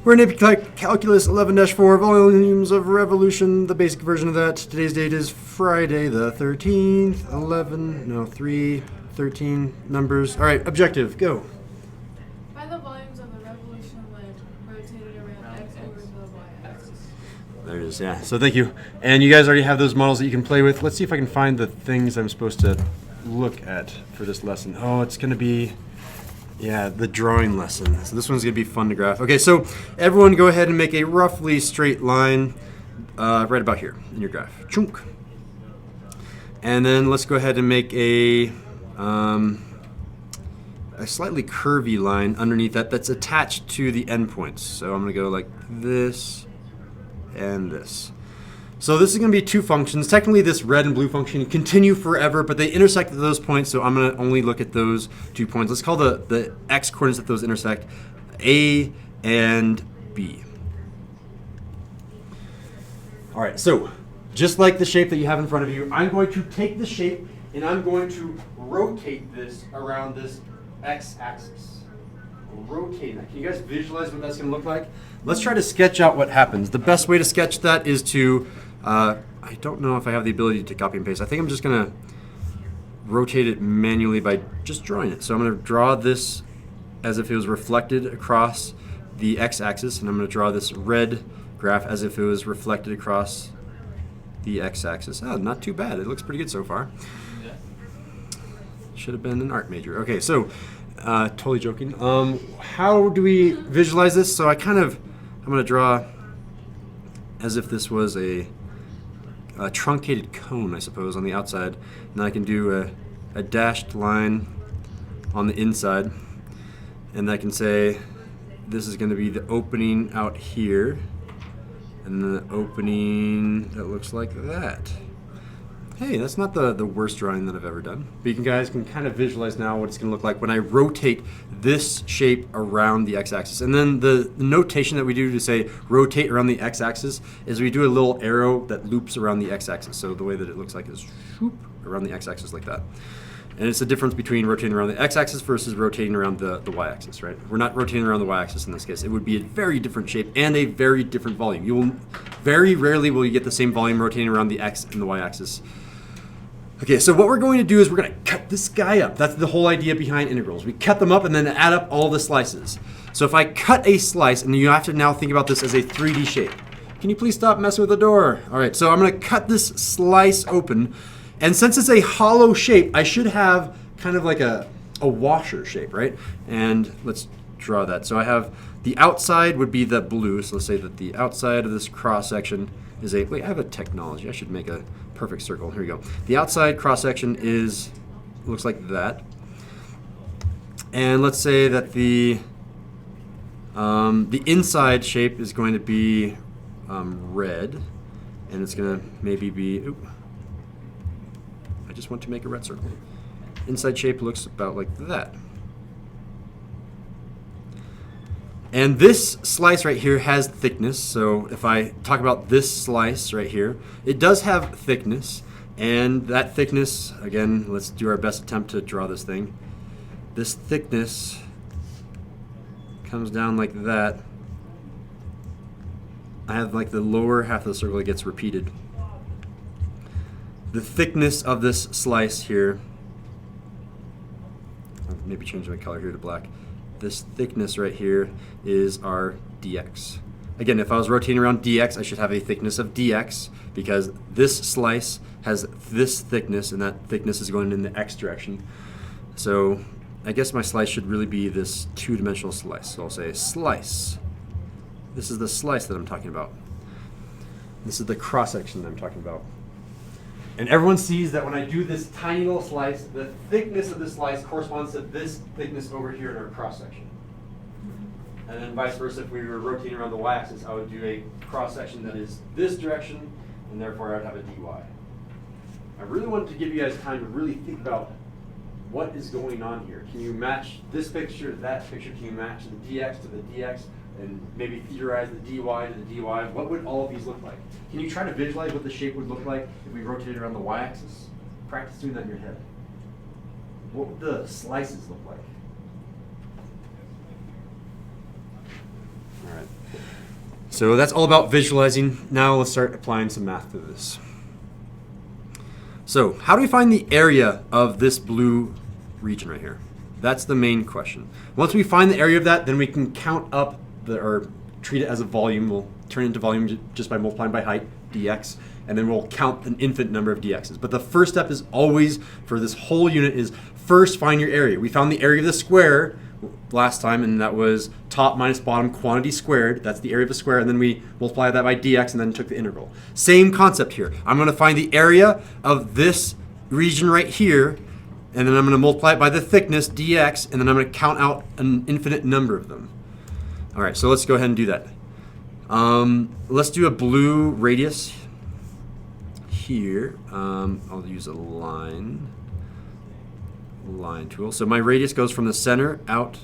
We're in AP Calculus 11-4, Volumes of Revolution, the basic version of that. Today's date is Friday the 13th, 13 numbers. All right, objective, go. Find the volumes of the revolution of land rotated around X over the y-axis. There it is, yeah. So thank you. And you guys already have those models that you can play with. Let's see if I can find the things I'm supposed to look at for this lesson. Oh, it's going to be... yeah, the drawing lesson. So this one's going to be fun to graph. Okay, so everyone go ahead and make a roughly straight line right about here in your graph. Chunk. And then let's go ahead and make a slightly curvy line underneath that that's attached to the endpoints. So I'm going to go like this and this. So this is going to be two functions. Technically, this red and blue function continue forever, but they intersect at those points, so I'm going to only look at those 2 points. Let's call the x-coordinates that those intersect A and B. All right, so just like the shape that you have in front of you, I'm going to take the shape and I'm going to rotate this around this x-axis. Rotate that. Can you guys visualize what that's going to look like? Let's try to sketch out what happens. The best way to sketch that is to I don't know if I have the ability to copy and paste. I think I'm just going to rotate it manually by just drawing it. So I'm going to draw this as if it was reflected across the x-axis, and I'm going to draw this red graph as if it was reflected across the x-axis. Oh, not too bad. It looks pretty good so far. Should have been an art major. Okay, so totally joking. How do we visualize this? So I'm going to draw as if this was a truncated cone, I suppose, on the outside. And then I can do a dashed line on the inside. And I can say this is going to be the opening out here. And then the opening that looks like that. Hey, that's not the worst drawing that I've ever done. But you guys can kind of visualize now what it's going to look like when I rotate this shape around the x-axis. And then the notation that we do to say rotate around the x-axis is we do a little arrow that loops around the x-axis. So the way that it looks like is whoop, around the x-axis like that. And it's the difference between rotating around the x-axis versus rotating around the y-axis, right? We're not rotating around the y-axis in this case. It would be a very different shape and a very different volume. You will very rarely will you get the same volume rotating around the x and the y-axis. Okay, so what we're going to do is we're going to cut this guy up. That's the whole idea behind integrals. We cut them up and then add up all the slices. So if I cut a slice, and you have to now think about this as a 3D shape. Can you please stop messing with the door? All right, so I'm going to cut this slice open. And since it's a hollow shape, I should have kind of like a washer shape, right? And let's draw that. So I have the outside would be the blue. So let's say that the outside of this cross section is a, wait, I have a technology. I should make a perfect circle. Here we go. The outside cross section looks like that. And let's say that the inside shape is going to be red, and it's going to maybe be, oop, I just want to make a red circle. Inside shape looks about like that. And this slice right here has thickness. So if I talk about this slice right here, it does have thickness. And that thickness, again, let's do our best attempt to draw this thing. This thickness comes down like that. I have like the lower half of the circle that gets repeated. The thickness of this slice here, I'll maybe change my color here to black. This thickness right here is our dx. Again, if I was rotating around dx, I should have a thickness of dx because this slice has this thickness, and that thickness is going in the x direction. So I guess my slice should really be this two-dimensional slice. So I'll say slice. This is the slice that I'm talking about. This is the cross-section that I'm talking about. And everyone sees that when I do this tiny little slice, the thickness of this slice corresponds to this thickness over here in our cross-section. And then vice versa, if we were rotating around the y-axis, I would do a cross-section that is this direction, and therefore I would have a dy. I really wanted to give you guys time to really think about what is going on here. Can you match this picture to that picture? Can you match the dx to the dx? And maybe theorize the dy to the dy. What would all of these look like? Can you try to visualize what the shape would look like if we rotated around the y-axis? Practice doing that in your head. What would the slices look like? All right. So that's all about visualizing. Now let's start applying some math to this. So how do we find the area of this blue region right here? That's the main question. Once we find the area of that, then we can count up or treat it as a volume. We'll turn it into volume just by multiplying by height, dx, and then we'll count an infinite number of dx's. But the first step is always, for this whole unit, is first find your area. We found the area of the square last time, and that was top minus bottom quantity squared. That's the area of the square, and then we multiply that by dx and then took the integral. Same concept here. I'm going to find the area of this region right here, and then I'm going to multiply it by the thickness, dx, and then I'm going to count out an infinite number of them. All right, so let's go ahead and do that. Let's do a blue radius here. I'll use a line tool. So my radius goes from the center out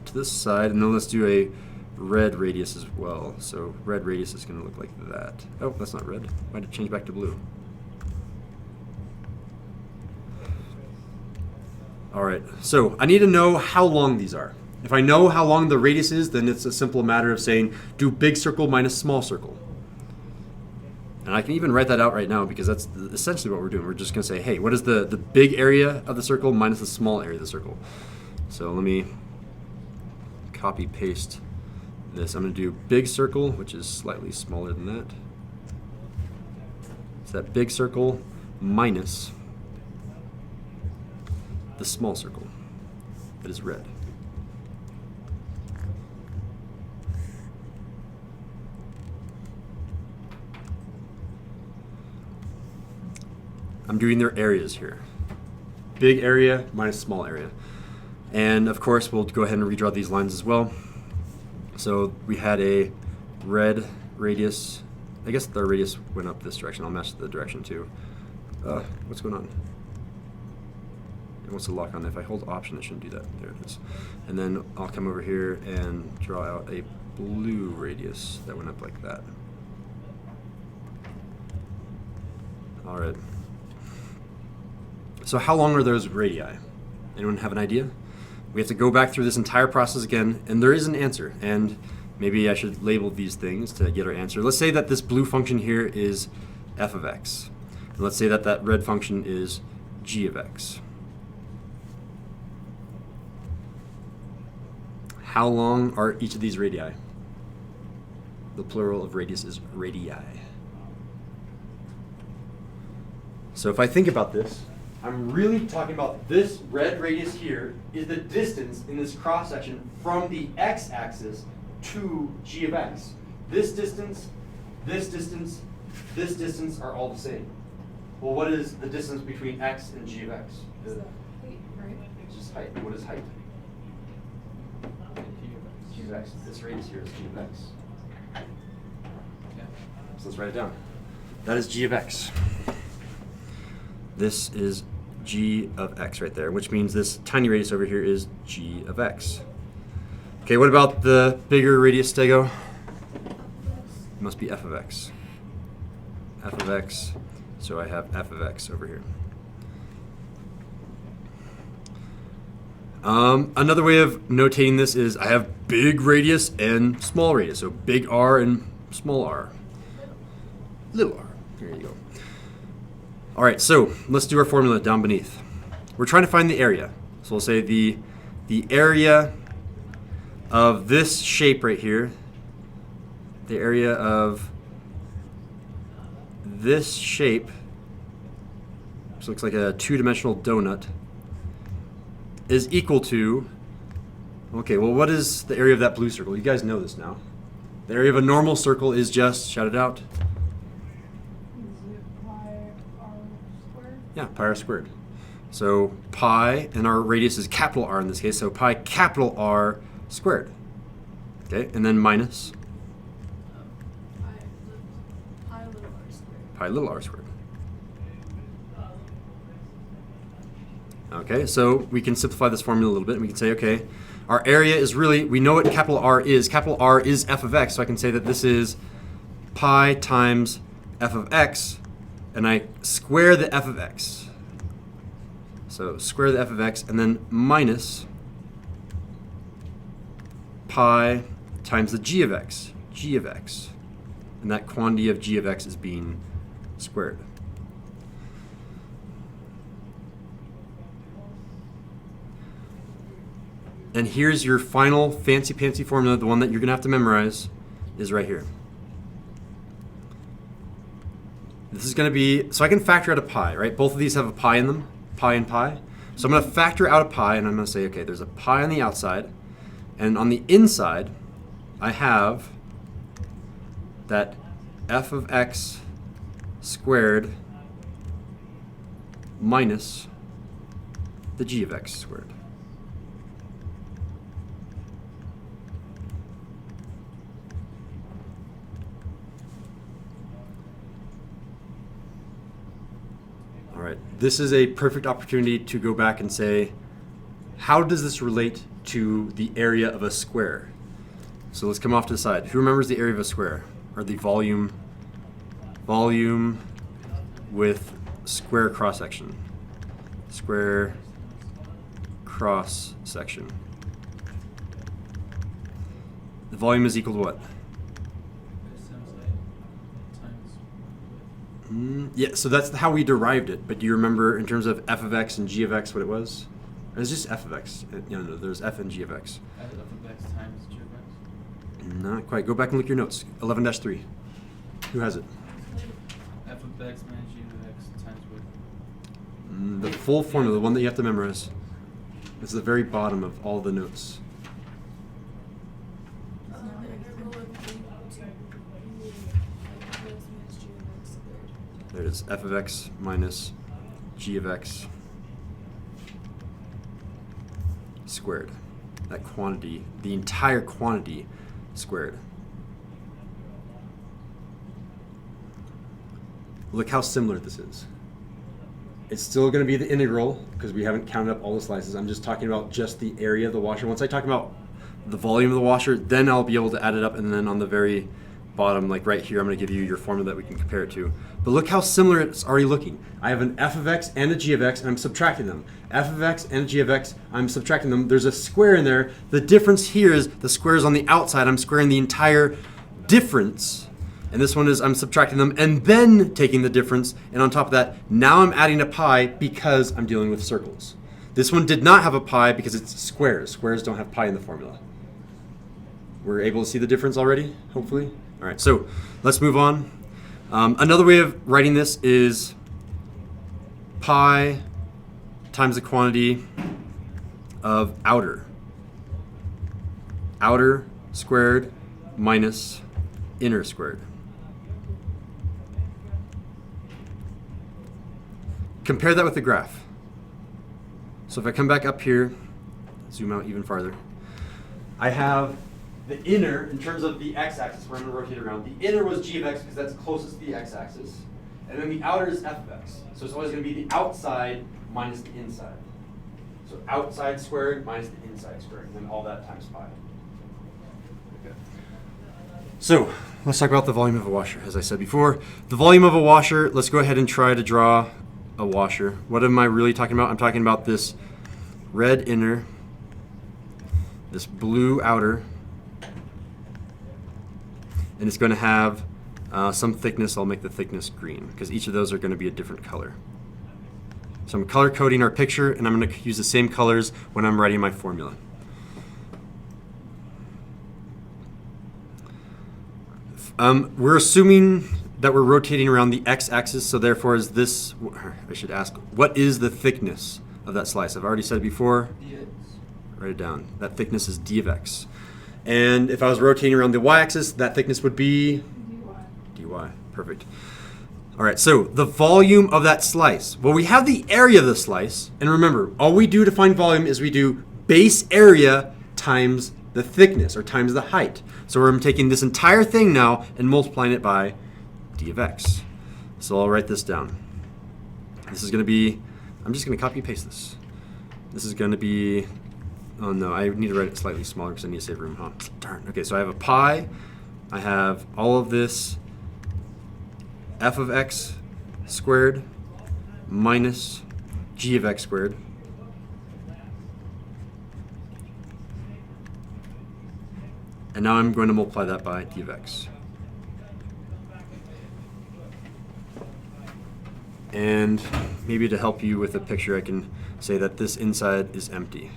to the side, and then let's do a red radius as well. So red radius is going to look like that. Oh, that's not red. Why did it change back to blue? All right, so I need to know how long these are. If I know how long the radius is, then it's a simple matter of saying, do big circle minus small circle. And I can even write that out right now because that's essentially what we're doing. We're just going to say, hey, what is the big area of the circle minus the small area of the circle? So let me copy paste this. I'm going to do big circle, which is slightly smaller than that. It's that big circle minus the small circle that is red. I'm doing their areas here. Big area minus small area. And of course, we'll go ahead and redraw these lines as well. So we had a red radius. I guess the radius went up this direction. I'll match the direction too. What's going on? It wants to lock on. If I hold option, it shouldn't do that. There it is. And then I'll come over here and draw out a blue radius that went up like that. All right. So how long are those radii? Anyone have an idea? We have to go back through this entire process again, and there is an answer. And maybe I should label these things to get our answer. Let's say that this blue function here is f of x. And let's say that that red function is g of x. How long are each of these radii? The plural of radius is radii. So if I think about this, I'm really talking about this red radius here is the distance in this cross section from the x-axis to g of x. This distance, this distance, this distance are all the same. Well, what is the distance between x and g of x? It's the height, right? It's just height. What is height? G of x. This radius here is g of x. So let's write it down. That is g of x. This is g of x right there, which means this tiny radius over here is g of x. Okay, what about the bigger radius, Stego? It must be f of x. F of x, so I have f of x over here. Another way of notating this is I have big radius and small radius, so big R and small r. Little r, here you go. All right, so let's do our formula down beneath. We're trying to find the area. So we'll say the area of this shape right here, the area of this shape, which looks like a two-dimensional donut, is equal to, okay, well, what is the area of that blue circle? You guys know this now. The area of a normal circle is just, shout it out. Yeah, pi r squared. So pi, and our radius is capital R in this case, so pi capital R squared. Okay, and then minus Pi little r squared. pi little r squared. Okay, so we can simplify this formula a little bit, and we can say, okay, our area is really, we know what capital R is. Capital R is f of x, so I can say that this is pi times f of x, and I square the f of x. So square the f of x, and then minus pi times the g of x. g of x. And that quantity of g of x is being squared. And here's your final fancy-pantsy formula, the one that you're going to have to memorize, is right here. This is going to be, so I can factor out a pi, right? Both of these have a pi in them, pi and pi. So I'm going to factor out a pi, and I'm going to say, okay, there's a pi on the outside, and on the inside, I have that f of x squared minus the g of x squared. All right, this is a perfect opportunity to go back and say, how does this relate to the area of a square? So let's come off to the side. Who remembers the area of a square? Or the volume with square cross section. Square cross section. The volume is equal to what? Yeah, so that's how we derived it. But do you remember in terms of f of x and g of x what it was? It was just f of x. No, there's f and g of x. F of x times g of x? Not quite. Go back and look at your notes. 11-3. Who has it? F of x minus g of x times with? The full formula, the one that you have to memorize. It's the very bottom of all the notes. There it is. F of x minus g of x squared. That quantity, the entire quantity squared. Look how similar this is. It's still going to be the integral because we haven't counted up all the slices. I'm just talking about just the area of the washer. Once I talk about the volume of the washer, then I'll be able to add it up, and then on the very bottom, like right here, I'm going to give you your formula that we can compare it to. But look how similar it's already looking. I have an f of x and a g of x, and I'm subtracting them. F of x and a g of x, I'm subtracting them. There's a square in there. The difference here is the square is on the outside. I'm squaring the entire difference. And this one is I'm subtracting them and then taking the difference. And on top of that, now I'm adding a pi because I'm dealing with circles. This one did not have a pi because it's squares. Squares don't have pi in the formula. We're able to see the difference already, hopefully? All right, so let's move on. Another way of writing this is pi times the quantity of outer. Outer squared minus inner squared. Compare that with the graph. So if I come back up here, zoom out even farther, I have the inner, in terms of the x-axis, we're going to rotate around. The inner was g of x because that's closest to the x-axis. And then the outer is f of x. So it's always going to be the outside minus the inside. So outside squared minus the inside squared. And then all that times pi. Okay. So let's talk about the volume of a washer. As I said before, the volume of a washer, let's go ahead and try to draw a washer. What am I really talking about? I'm talking about this red inner, this blue outer, and it's going to have some thickness. I'll make the thickness green because each of those are going to be a different color. So I'm color coding our picture, and I'm going to use the same colors when I'm writing my formula. We're assuming that we're rotating around the x-axis, so therefore is this, I should ask, what is the thickness of that slice? I've already said it before. dx. Write it down. That thickness is d of x. And if I was rotating around the y-axis, that thickness would be dy. Perfect. All right, so the volume of that slice. Well, we have the area of the slice. And remember, all we do to find volume is we do base area times the thickness, or times the height. So we're taking this entire thing now and multiplying it by d of x. So I'll write this down. This is going to be, I'm just going to copy and paste this. This is going to be, oh no, I need to write it slightly smaller because I need to save room. Oh, darn. Okay, so I have a pi. I have all of this f of x squared minus g of x squared. And now I'm going to multiply that by d of x. And maybe to help you with a picture, I can say that this inside is empty.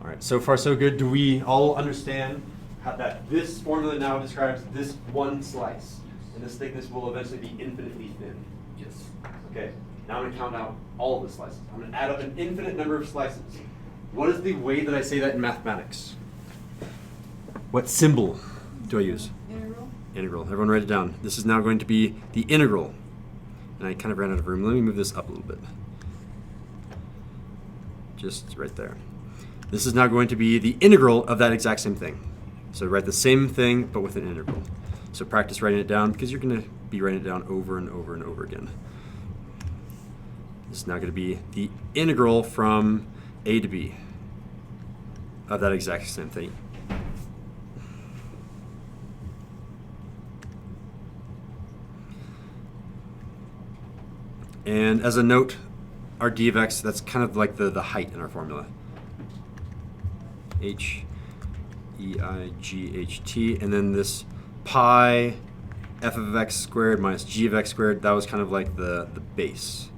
All right, so far so good. Do we all understand that this formula now describes this one slice? And this thickness will eventually be infinitely thin. Yes. Okay, now I'm going to count out all of the slices. I'm going to add up an infinite number of slices. What is the way that I say that in mathematics? What symbol do I use? Integral. Integral. Everyone write it down. This is now going to be the integral. And I kind of ran out of room. Let me move this up a little bit. Just right there. This is now going to be the integral of that exact same thing. So write the same thing, but with an integral. So practice writing it down, because you're going to be writing it down over and over and over again. This is now going to be the integral from a to b of that exact same thing. And as a note, our d of x, that's kind of like the height in our formula. H E I G H T, and then this pi f of x squared minus g of x squared, that was kind of like the base.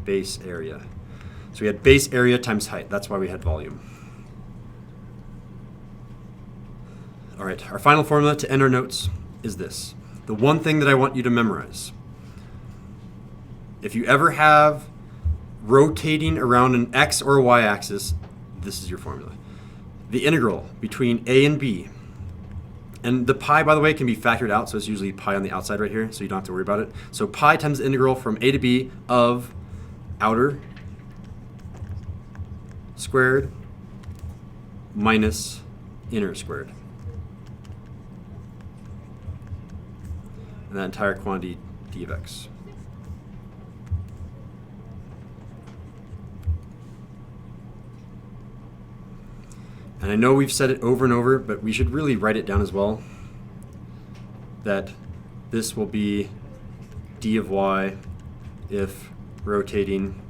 Base area. So we had base area times height. That's why we had volume. All right, our final formula to end our notes is this. The one thing that I want you to memorize. If you ever have rotating around an x or a y axis, this is your formula. The integral between a and b. And the pi, by the way, can be factored out, so it's usually pi on the outside right here, so you don't have to worry about it. So pi times the integral from a to b of outer squared minus inner squared. And that entire quantity d of x. And I know we've said it over and over, but we should really write it down as well, that this will be d of y if rotating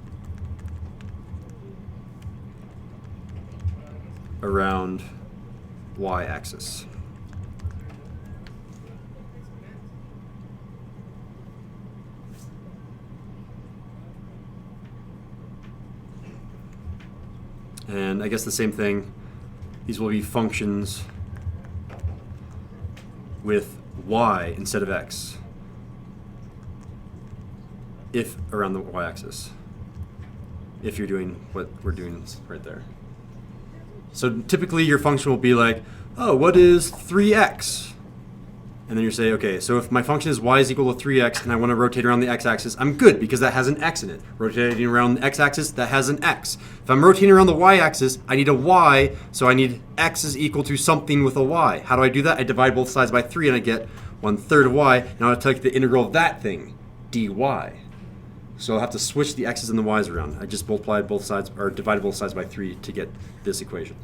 around y-axis. And I guess the same thing, these will be functions with y instead of x if around the y-axis, if you're doing what we're doing right there. So typically your function will be like, oh, what is 3x? And then you say, okay, so if my function is y is equal to 3x and I want to rotate around the x-axis, I'm good because that has an x in it. Rotating around the x-axis, that has an x. If I'm rotating around the y-axis, I need a y, so I need x is equal to something with a y. How do I do that? I divide both sides by 3 and I get 1/3 of y. Now I'll take the integral of that thing, dy. So I'll have to switch the x's and the y's around. I just multiplied both sides, or divided both sides by 3 to get this equation.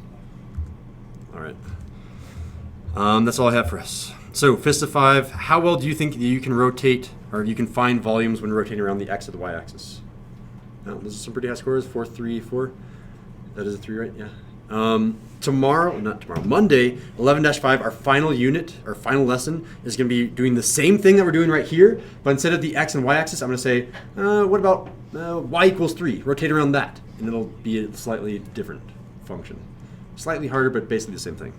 All right. That's all I have for us. So fist of 5, how well do you think that you can rotate, or you can find volumes when rotating around the x or the y-axis? No, those are some pretty high scores, 4, 3, 4. That is a 3, right? Yeah. Monday, 11-5, our final unit, our final lesson, is going to be doing the same thing that we're doing right here, but instead of the x and y-axis, I'm going to say, what about y equals 3? Rotate around that, and it'll be a slightly different function. Slightly harder, but basically the same thing.